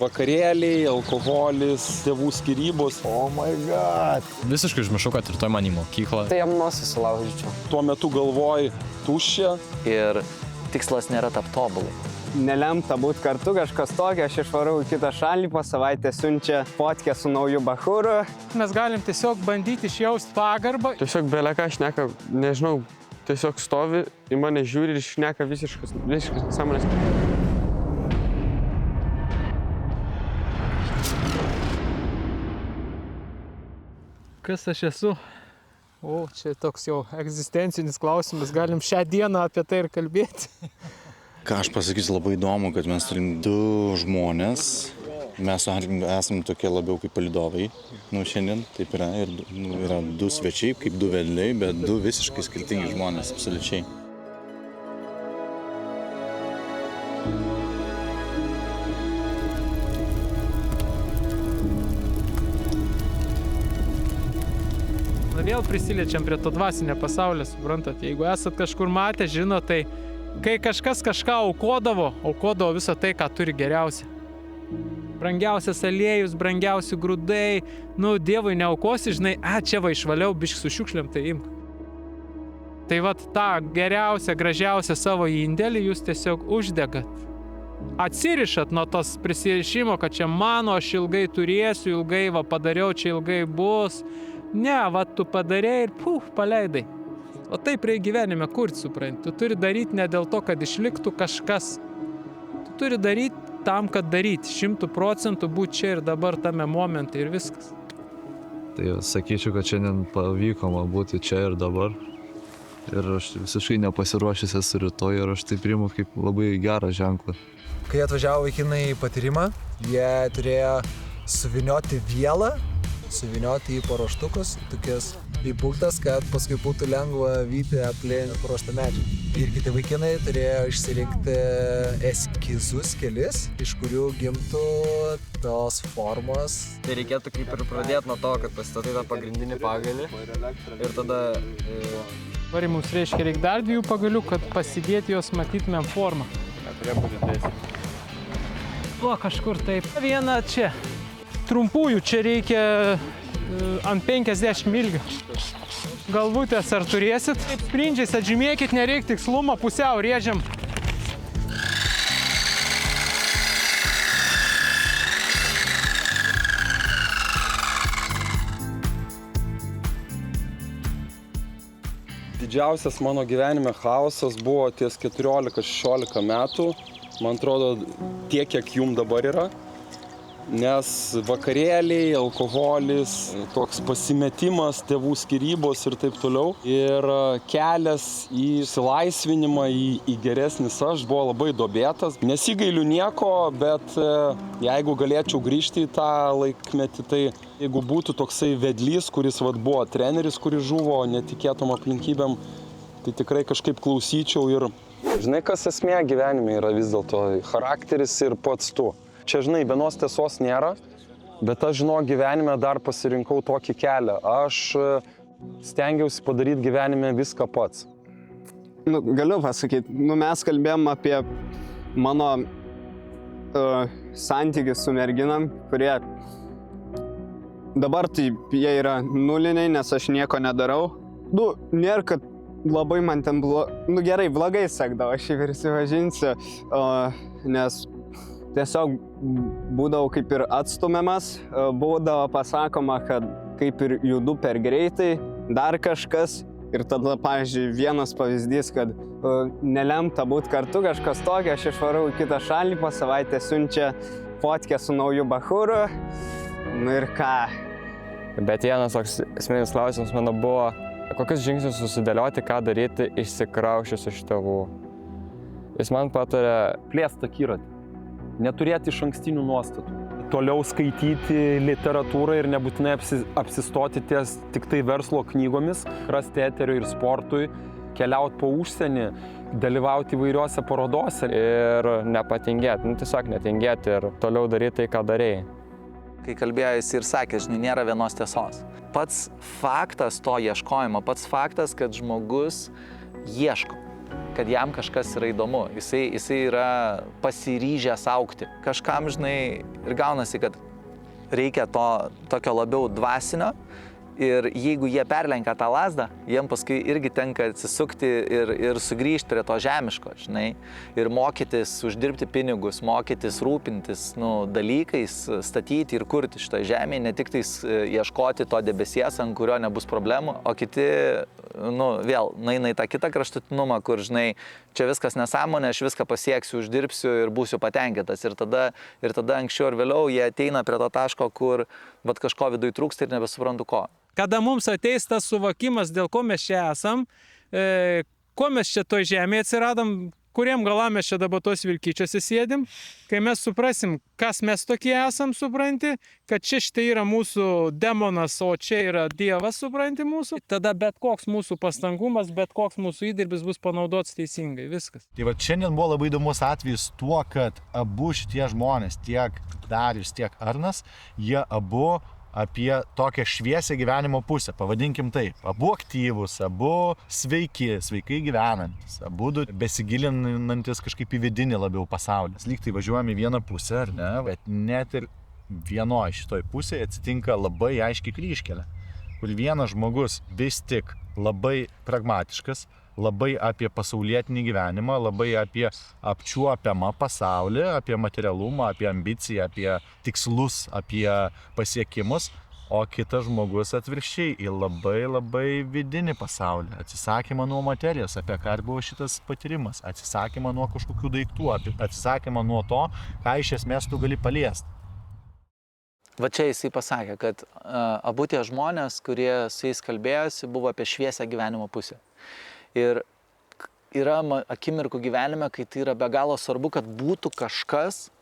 Vakarėliai, alkoholis, tėvų skyrybos. Oh my god. Visiškai užmiršau, kad rytoj man į mokyklą. Tai jam nosį sulaužyčiau. Tuo metu galvoj tuščia. Ir tikslas nėra tapti tobulai. Nelemta būti kartu kažkas tokio, aš išvarau į kitą šalį, po savaitę siunčia fotkę su nauju bachūru. Mes galim tiesiog bandyti išjausti pagarbą. Tiesiog beleka šneka, nežinau, tiesiog stovi, į mane žiūri ir šneka visiškas nesąmonės. Kas aš esu? O, čia toks jau egzistencinis klausimas, galim šią dieną apie tai ir kalbėti. Ką aš pasakysiu, labai įdomu, kad mes turim 2 žmonės. Mes esame tokie labiau kaip palydovai. Šiandien taip yra. Ir yra 2 svečiai, kaip 2 vedliai, bet 2 visiškai skirtingi žmonės, absoliučiai. Vėl prisiliečiam prie to dvasinio pasaulio, suprantat. Jeigu esat kažkur matę, žino, tai kai kažkas kažką aukodavo visą tai, ką turi geriausia. Brangiausias aliejus, brangiausi grūdai, Dievui neaukosi, žinai, čia va išvaliau, biškį su šiukšlėm, tai imk. Tai vat tą geriausią, gražiausią savo indėlį jūs tiesiog uždegat. Atsirišat nuo tos prisirišimo, kad čia mano, aš ilgai turėsiu, ilgai va padariau, čia ilgai bus. Ne, va tu padarei ir paleidai. O taip reikia gyvenime kurti, supranti. Tu turi daryti ne dėl to, kad išliktų kažkas. Tu turi daryti tam, kad daryti. 100% būti čia ir dabar tame momente ir viskas. Tai sakyčiau, kad šiandien pavyko man būti čia ir dabar. Ir aš visiškai nepasiruošęs esu rytoj ir aš tai priimu kaip labai gerą ženklą. Kai atvažiavo vaikinai į patyrimą, jie turėjo suvinioti vielą, suvinioti į paruoštukus, tokias įpultas, kad paskui būtų lengva vyti aplink paruoštą medžią. Ir kiti vaikinai turėjo išsirinkti eskizus kelis, iš kurių gimtų tos formos. Tai reikėtų kaip ir pradėti nuo to, kad pasistatai tą pagrindinį pagalį ir tada... Dabar mums reikia dar 2 pagalių, kad pasidėti jos matytumėm formą. Turėjo būti dėsi. O, kažkur taip. Viena čia. Trumpųjų čia reikia ant 50 ilgio. Galvutės ar turėsit? Sprindžiais atžymėkit, nereikia tikslumo, pusiau rėžiam. Didžiausias mano gyvenime chaosas buvo ties 14-16 metų. Man atrodo, tiek, kiek jum dabar yra. Nes vakarėliai, alkoholis, toks pasimetimas, tėvų skyrybos ir taip toliau. Ir kelias į išsilaisvinimą, į geresnis aš buvo labai duobėtas. Nesigailiu nieko, bet jeigu galėčiau grįžti į tą laikmetį, tai jeigu būtų toksai vedlys, kuris buvo treneris, kuris žuvo netikėtom aplinkybėm, tai tikrai kažkaip klausyčiau ir... Žinai, kas esmė gyvenime yra vis dėlto charakteris ir pats tu. Čia, žinai, vienos tiesos nėra, bet aš, gyvenime dar pasirinkau tokį kelią. Aš stengiausi padaryti gyvenime viską pats. Galiu pasakyti, mes kalbėjom apie mano santykius su merginam, kurie dabar tai jie yra nuliniai, nes aš nieko nedarau. Nėra, kad labai man ten gerai, blogai sekdavo, aš ir įsivažinsiu, nes tiesiog būdavo kaip ir atstumiamas, būdavo pasakoma, kad kaip ir judu per greitai, dar kažkas. Ir tada, pavyzdžiui, vienas pavyzdys, kad nelemta būti kartu kažkas tokio, aš išvarau į kitą šalį, po savaitę siunčia fotkę su nauju bachūru. Ir ką? Bet vienas toks esminis klausimas mano buvo, kokius žingsnius susidėlioti, ką daryti išsikrauščius iš tėvų. Jis man patarė plėsti akiratį. Neturėti išankstinių nuostatų. Toliau skaityti literatūrą ir nebūtinai apsistoti ties tik tai verslo knygomis, rasti eteriui ir sportui, keliauti po užsienį, dalyvauti įvairiuose parodose ir nepatingėti, tiesiog netingėti ir toliau daryti tai, ką darėjai. Kai kalbėjo, jis ir sakė, žinai, nėra vienos tiesos. Pats faktas to ieškojimo, pats faktas, kad žmogus ieško. kad jam kažkas yra įdomu. Jisai yra pasiryžęs augti. Kažkam, žinai, ir gaunasi, kad reikia to tokio labiau dvasinio. Ir jeigu jie perlenkia tą lazdą, jiem paskui irgi tenka atsisukti ir sugrįžti prie to žemiško, žinai. Ir mokytis, uždirbti pinigus, mokytis, rūpintis dalykais, statyti ir kurti šitą žemę, ne tik tais ieškoti to debesies, ant kurio nebus problemų, o kiti, vėl, nueina į tą kitą kraštutinumą, kur, žinai, čia viskas nesąmonė, aš viską pasieksiu, uždirbsiu ir būsiu patenkintas. Ir tada anksčiau ir vėliau jie ateina prie to taško, kur kažko viduj trūksta ir nebesuprantu ko. Kada mums ateis tas suvokimas, dėl ko mes čia esam, ko mes čia toj žemėje atsiradom, kuriem galam mes čia dabar tos vilkyčiose sėdim, kai mes suprasim, kas mes tokie esam, supranti, kad čia štai yra mūsų demonas, o čia yra Dievas, supranti mūsų, tada bet koks mūsų pastangumas, bet koks mūsų įdirbis bus panaudotas teisingai, viskas. Tai va šiandien buvo labai įdomus atvejis tuo, kad abu šitie žmonės, tiek Darius, tiek Arnas, jie abu apie tokią šviesią gyvenimo pusę, pavadinkim taip. Abu aktyvūs, abu sveikai gyvenantis, abu besigilinantis kažkaip į vidinį labiau pasaulį. Lyg tai važiuojame į vieną pusę, ar ne, bet net ir vienoje šitoj pusėje atsitinka labai aiškiai kryžkelė, kur vienas žmogus vis tik labai pragmatiškas, labai apie pasaulietinį gyvenimą, labai apie apčiuopiamą pasaulį, apie materialumą, apie ambiciją, apie tikslus, apie pasiekimus, o kitas žmogus atvirkščiai į labai vidinį pasaulį, atsisakymą nuo materijos, apie ką buvo šitas patyrimas, atsisakymą nuo kažkokių daiktų, atsisakymą nuo to, ką iš esmės tu gali paliesti. Va čia jisai pasakė, kad abu tie žmonės, kurie su jais kalbėjosi, buvo apie šviesią gyvenimo pusę. Ir yra akimirkų gyvenime, kai tai yra be galo svarbu, kad būtų kažkas,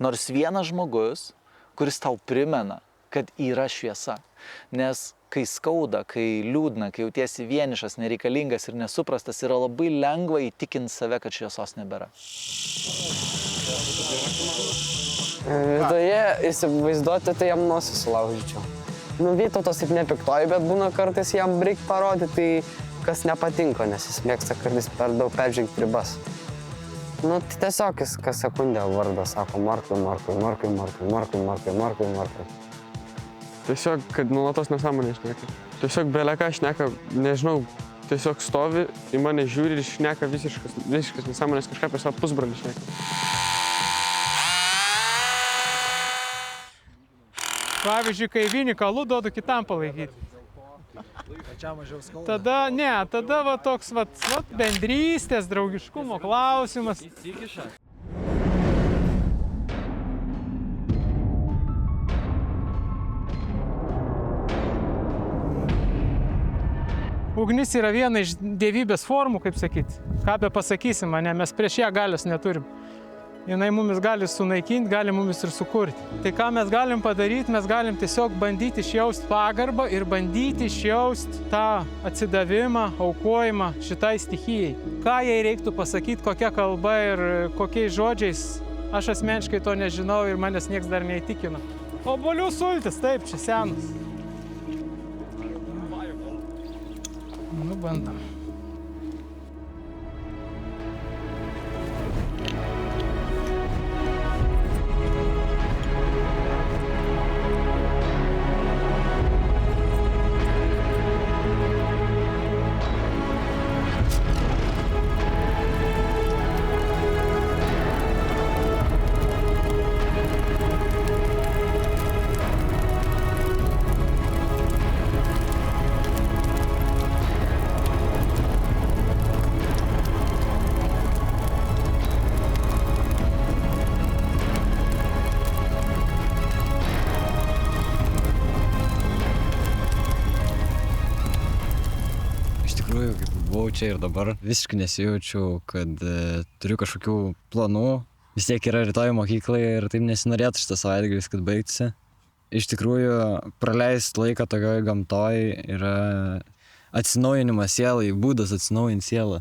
nors vienas žmogus, kuris tau primena, kad yra šviesa. Nes kai skauda, kai liūdna, kai jautiesi vienišas, nereikalingas ir nesuprastas, yra labai lengva įtikinti save, kad šviesos nebėra. Viduje įsivaizduoti, tai jam nosį sulaužyčiau. Vytautas taip nepiktoji, bet būna kartais jam reikia parodyti, tai kas nepatinka, nes jis mėgsta kartais per daug peržengti ribas. Tai tiesiog jis kas sekundę vardą sako Markui. Tiesiog, kad nuolatos nesąmonė šneka. Tiesiog beleką šneka, nežinau, tiesiog stovi, į mane žiūri ir šneka visiškas nesąmonės, kažką apie savo pusbrolį šneka. Pavyzdžiui, kai vinį kalų duodu kitam palaikyti. Tada va toks bendrystės, draugiškumo klausimas. Ugnis yra viena iš dievybės formų, kaip sakyti. Ką be pasakysim, mes prieš ją galios neturim. Jinai mumis gali sunaikinti, gali mumis ir sukurti. Tai ką mes galim padaryti, mes galim tiesiog bandyti išjausti pagarbą ir bandyti išjausti tą atsidavimą, aukojimą šitai stichijai. Ką jai reiktų pasakyti, kokia kalba ir kokiais žodžiais, aš asmeniškai to nežinau ir manęs nieks dar neįtikino. Obuolių sultis, taip, čia senas. Bandom. Čia ir dabar visiškai nesijaučiu, kad turiu kažkokių planų. Vis tiek yra rytoj mokyklai ir taip nesinorėtų šitas savaitgalis, kad baigtųsi. Iš tikrųjų, praleisti laiką tokioj gamtoj yra atsinaujinimas sielai, būdas atsinaujinti sielą.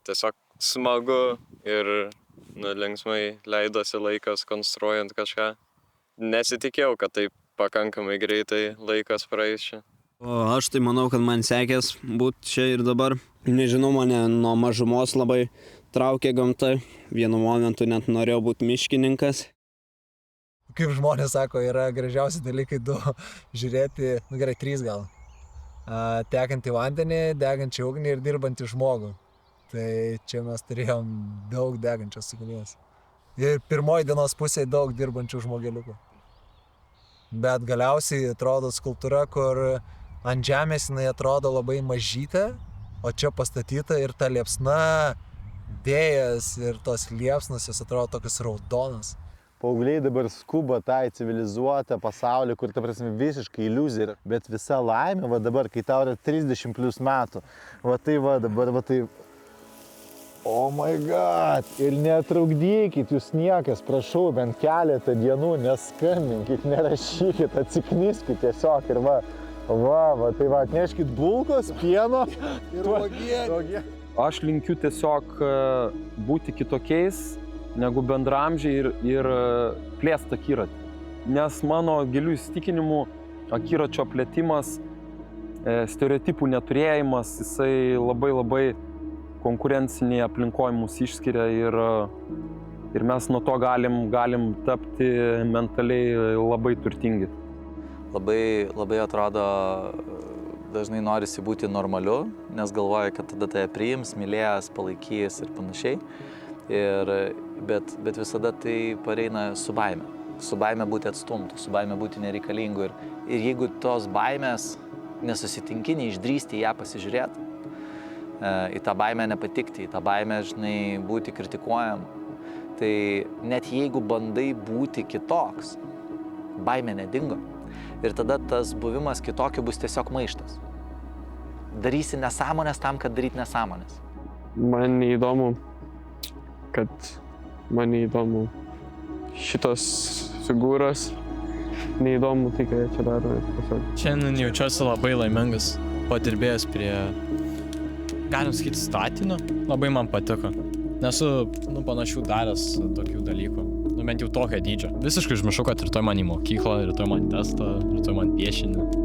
Tiesiog smagu ir linksmai leidosi laikas konstruojant kažką. Nesitikėjau, kad taip pakankamai greitai laikas praeis čia. O aš tai manau, kad man sekės būti čia ir dabar. Nežinau, mane nuo mažumos labai traukė gamta. Vienu momentu net norėjau būti miškininkas. Kaip žmonės sako, yra gražiausi dalykai du žiūrėti, nu gerai, 3 gal. Tekantį vandenį, degančią ugnį ir dirbantį žmogų. Tai čia mes turėjom daug degančios ugnies. Ir pirmoji dienos pusėje daug dirbančių žmogeliukų. Bet galiausiai atrodo skulptūra, kur ant žemės jinai atrodo labai mažytė, o čia pastatyta ir ta liepsna, vėjas ir tos liepsnos, jos atrodo tokios raudonas. Paaugliai dabar skuba tą civilizuotą pasaulį, kur ta prasme visiškai iliuzija, bet visa laimė, va dabar, kai tau yra 30 plus metų, va tai va dabar, va tai... Oh my god! Ir netrukdykit jūs niekas, prašau, bent keletą dienų, neskambinkit, nerašykit, atsikniskit tiesiog ir va, tai va, atneškit bulkos, pieno ir uogienę. Aš linkiu tiesiog būti kitokiais negu bendramžiai ir plėsti akiratį. Nes mano gilių įsitikinimų akiračio plėtimas, stereotipų neturėjimas, jisai labai konkurencinėje aplinkoje mus išskiria ir mes nuo to galim tapti mentaliai labai turtingi. Labai atrodo, dažnai norisi būti normaliu, nes galvoja, kad tada tai priims, mylės, palaikys ir panašiai. Bet visada tai pareina su baime. Su baime būti atstumtu, su baime būti nereikalingu. Ir jeigu tos baimės nesusitinki, neišdrįsti ją pasižiūrėti, į tą baimę nepatikti, į tą baimę, žinai, būti kritikuojam, tai net jeigu bandai būti kitoks, baimė nedingo. Ir tada tas buvimas kitokiu bus tiesiog maištas. Darysi nesąmonės tam, kad daryti nesąmonės. Man neįdomu, šitos figūros, neįdomu tai, ką jie čia daro. Šiandien jaučiuosi labai laimingas, padirbėjęs prie, galim sakyti, statinio. Labai man patiko. Nesu panašių daręs tokių dalykų. Bent jau tokio dydžio. Visiškai užmiršau, kad rytoj man į mokyklą, rytoj man testą, rytoj man piešinį.